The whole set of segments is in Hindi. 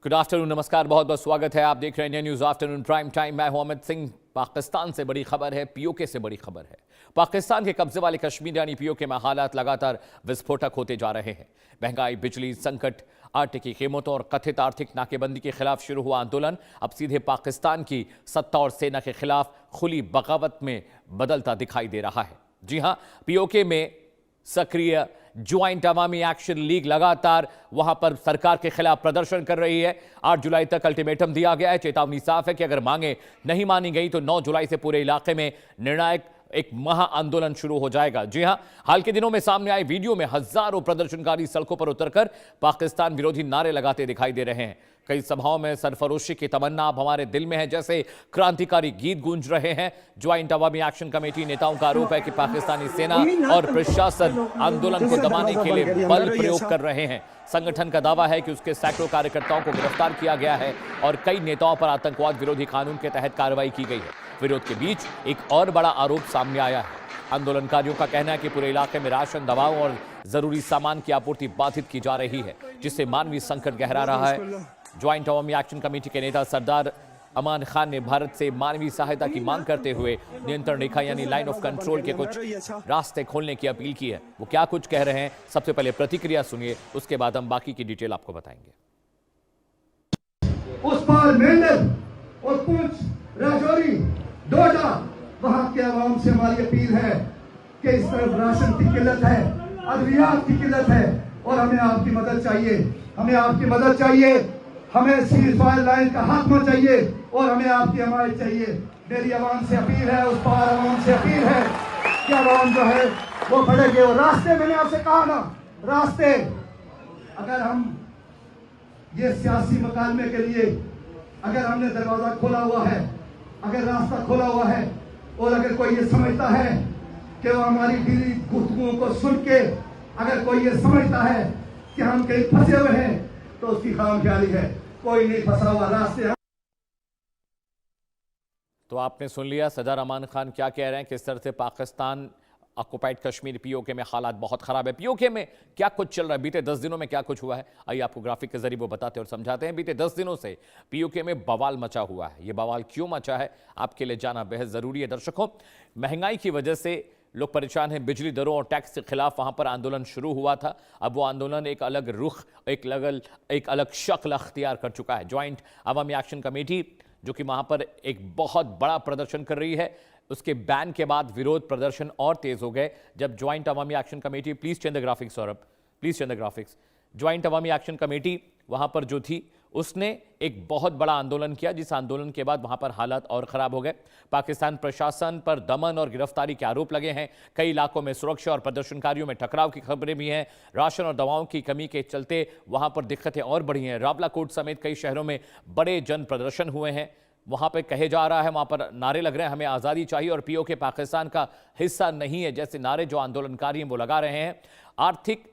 गुड आफ्टरनून, नमस्कार, बहुत बहुत स्वागत है। आप देख रहे हैं India news afternoon prime time. मैं हूं अमित सिंह। पाकिस्तान से बड़ी खबर है, पीओके से बड़ी खबर है। पाकिस्तान के कब्जे वाले कश्मीर यानी पीओके में हालात लगातार विस्फोटक होते जा रहे हैं। महंगाई, बिजली संकट, आटे की कीमतों और कथित आर्थिक नाकेबंदी के खिलाफ शुरू हुआ आंदोलन अब सीधे पाकिस्तान की सत्ता और सेना के खिलाफ खुली बगावत में बदलता दिखाई दे रहा है। जी हां, पीओके में सक्रिय ज्वाइंट अवामी एक्शन लीग लगातार वहां पर सरकार के खिलाफ प्रदर्शन कर रही है। 8 जुलाई तक अल्टीमेटम दिया गया है। चेतावनी साफ है कि अगर मांगे नहीं मानी गई तो 9 जुलाई से पूरे इलाके में निर्णायक एक महा आंदोलन शुरू हो जाएगा। जी हां, हाल के दिनों में सामने आए वीडियो में हजारों प्रदर्शनकारी सड़कों पर उतरकर पाकिस्तान विरोधी नारे लगाते दिखाई दे रहे हैं। कई सभाओं में सरफरोशी की तमन्ना अब हमारे दिल में है जैसे क्रांतिकारी गीत गूंज रहे हैं। ज्वाइंट अवामी एक्शन कमेटी नेताओं का आरोप है कि पाकिस्तानी सेना और प्रशासन आंदोलन को दबाने के लिए बल प्रयोग कर रहे हैं। संगठन का दावा है कि उसके सैकड़ों कार्यकर्ताओं को गिरफ्तार किया गया है और कई नेताओं पर आतंकवाद विरोधी कानून के तहत कार्रवाई की गई है। विरोध के बीच एक और बड़ा आरोप सामने आया है। आंदोलनकारियों का कहना है कि पूरे इलाके में राशन, दवाओं और जरूरी सामान की आपूर्ति बाधित की जा रही है, जिससे मानवीय संकट गहरा रहा है। ज्वाइंट अवामी एक्शन कमेटी के नेता सरदार अमान खान ने भारत से मानवीय सहायता की मांग करते हुए नियंत्रण रेखा यानी लाइन ऑफ कंट्रोल के कुछ रास्ते खोलने की अपील की है। वो क्या कुछ कह रहे हैं, सबसे पहले प्रतिक्रिया सुनिए, उसके बाद हम बाकी की डिटेल आपको बताएंगे। उस पार मेंढक और पुंछ, राजौरी, डोडा, वहां के आवाम से हमारी अपील है कि इस तरफ राशन की किल्लत है, अद्वियात की किल्लत है और हमें आपकी मदद चाहिए। हमें आपकी मदद चाहिए, हमें सीज फायर लाइन का खात्मा चाहिए और हमें आपकी हमायत चाहिए। मेरी आवाम से अपील है, उस पार आवाम से अपील है कि आवाम जो है वो बढ़ेगी। और रास्ते, मैंने आपसे कहा ना, रास्ते अगर हम ये सियासी मुकालमे के लिए अगर हमने दरवाजा खोला हुआ है, अगर रास्ता खोला हुआ है और अगर कोई ये समझता है कि वो हमारी दिली गुफ्तगुओं को सुन के अगर कोई ये समझता है कि हम कहीं फंसे हुए हैं तो उसकी खामख्याली है। कोई नहीं फंसा हुआ, रास्ते। तो आपने सुन लिया सदर अमान खान क्या कह रहे हैं, किस तरह से पाकिस्तान ऑक्युपाइड कश्मीर पीओके में हालात बहुत खराब है। पीओके में क्या कुछ चल रहा है, बीते 10 दिनों में क्या कुछ हुआ है, आइए आपको ग्राफिक के जरिए वो बताते हैं और समझाते हैं। बीते 10 दिनों से पीओके में बवाल मचा हुआ है। ये बवाल क्यों मचा है आपके लिए जानना बेहद जरूरी है। दर्शकों, महंगाई की वजह से लोग परेशान हैं। बिजली दरों और टैक्स के खिलाफ वहां पर आंदोलन शुरू हुआ था। अब वो आंदोलन एक अलग रुख, एक अलग शक्ल अख्तियार कर चुका है। ज्वाइंट अवामी एक्शन कमेटी जो कि वहां पर एक बहुत बड़ा प्रदर्शन कर रही है, उसके बैन के बाद विरोध प्रदर्शन और तेज हो गए जब joint Awami action committee, please change the graphics Saurabh, please change the graphics. Joint Awami action committee वहां पर जो थी उसने एक बहुत बड़ा आंदोलन किया, जिस आंदोलन के बाद वहां पर हालात और खराब हो गए। पाकिस्तान प्रशासन पर दमन और गिरफ्तारी के आरोप लगे हैं। कई इलाकों में सुरक्षा और प्रदर्शनकारियों में टकराव की खबरें भी हैं। राशन और दवाओं की कमी के चलते वहां पर दिक्कतें और बढ़ी हैं। रावलाकोट समेत कई शहरों में बड़े जन प्रदर्शन हुए हैं। वहां पर कहे जा रहा है, वहां पर नारे लग रहे हैं, हमें आज़ादी चाहिए और पीओके पाकिस्तान का हिस्सा नहीं है, जैसे नारे जो आंदोलनकारी हैं वो लगा रहे हैं। आर्थिक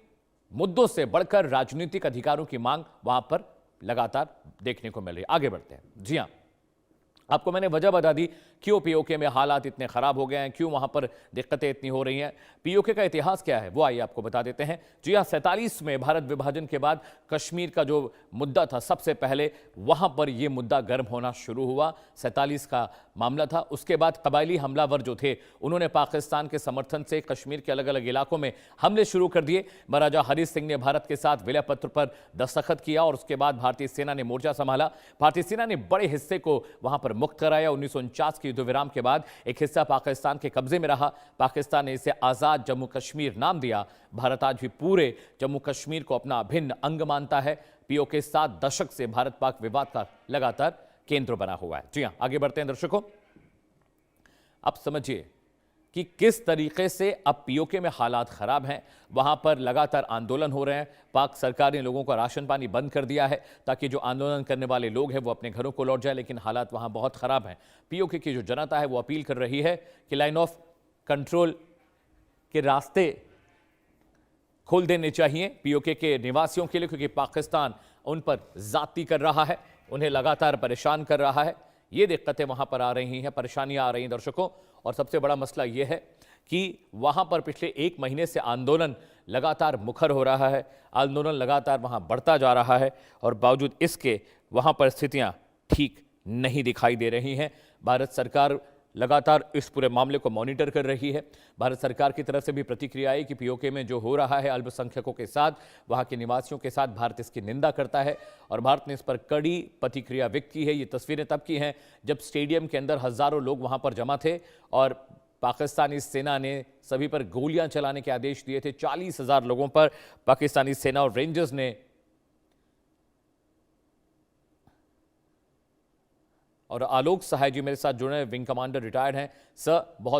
मुद्दों से बढ़कर राजनीतिक अधिकारों की मांग वहां पर लगातार देखने को मिल रही है। आगे बढ़ते हैं। जी हां, आपको मैंने वजह बता दी क्यों पीओके में हालात इतने खराब हो गए हैं, क्यों वहां पर दिक्कतें इतनी हो रही हैं। पीओके का इतिहास क्या है वो आइए आपको बता देते हैं। जी हां, 47 में भारत विभाजन के बाद कश्मीर का जो मुद्दा था, सबसे पहले वहां पर यह मुद्दा गर्म होना शुरू हुआ। 47 का मामला था। उसके बाद कबायली हमलावर जो थे उन्होंने पाकिस्तान के समर्थन से कश्मीर के अलग अलग इलाकों में हमले शुरू कर दिए। महाराजा हरि सिंह ने भारत के साथ विलय पत्र पर दस्तखत किया और उसके बाद भारतीय सेना ने मोर्चा संभाला। भारतीय सेना ने बड़े हिस्से को वहां पर मुक्त कराया। 1949 के युद्ध विराम के बाद एक हिस्सा पाकिस्तान के कब्जे में रहा। पाकिस्तान ने इसे आजाद जम्मू कश्मीर नाम दिया। भारत आज भी पूरे जम्मू कश्मीर को अपना अभिन्न अंग मानता है। पीओके 7 दशक से भारत पाक विवाद का लगातार केंद्र बना हुआ है। जी हां, आगे बढ़ते हैं दर्शकों। अब समझिए कि किस तरीके से अब पीओके में हालात खराब हैं। वहां पर लगातार आंदोलन हो रहे हैं। पाक सरकार ने लोगों का राशन पानी बंद कर दिया है ताकि जो आंदोलन करने वाले लोग हैं वो अपने घरों को लौट जाए, लेकिन हालात वहां बहुत खराब हैं। पीओके की जो जनता है वो अपील कर रही है कि लाइन ऑफ कंट्रोल के रास्ते खोल देने चाहिए पीओके के निवासियों के लिए, क्योंकि पाकिस्तान उन पर जाती कर रहा है, उन्हें लगातार परेशान कर रहा है। ये दिक्कतें वहां पर आ रही हैं, परेशानियां आ रही हैं दर्शकों। और सबसे बड़ा मसला यह है कि वहां पर पिछले 1 महीने से आंदोलन लगातार मुखर हो रहा है, आंदोलन लगातार वहां बढ़ता जा रहा है और बावजूद इसके वहां पर स्थितियां ठीक नहीं दिखाई दे रही हैं। भारत सरकार लगातार इस पूरे मामले को मॉनिटर कर रही है। भारत सरकार की तरफ से भी प्रतिक्रिया आई कि पीओके में जो हो रहा है अल्पसंख्यकों के साथ, वहां के निवासियों के साथ, भारत इसकी निंदा करता है और भारत ने इस पर कड़ी प्रतिक्रिया व्यक्त की है। ये तस्वीरें तब की हैं जब स्टेडियम के अंदर हजारों लोग वहां पर जमा थे और पाकिस्तानी सेना ने सभी पर गोलियां चलाने के आदेश दिए थे। 40,000 लोगों पर पाकिस्तानी सेना और रेंजर्स ने और आलोक सहाय जी मेरे साथ जुड़े हैं, विंग कमांडर रिटायर्ड हैं। सर, बहुत बहुत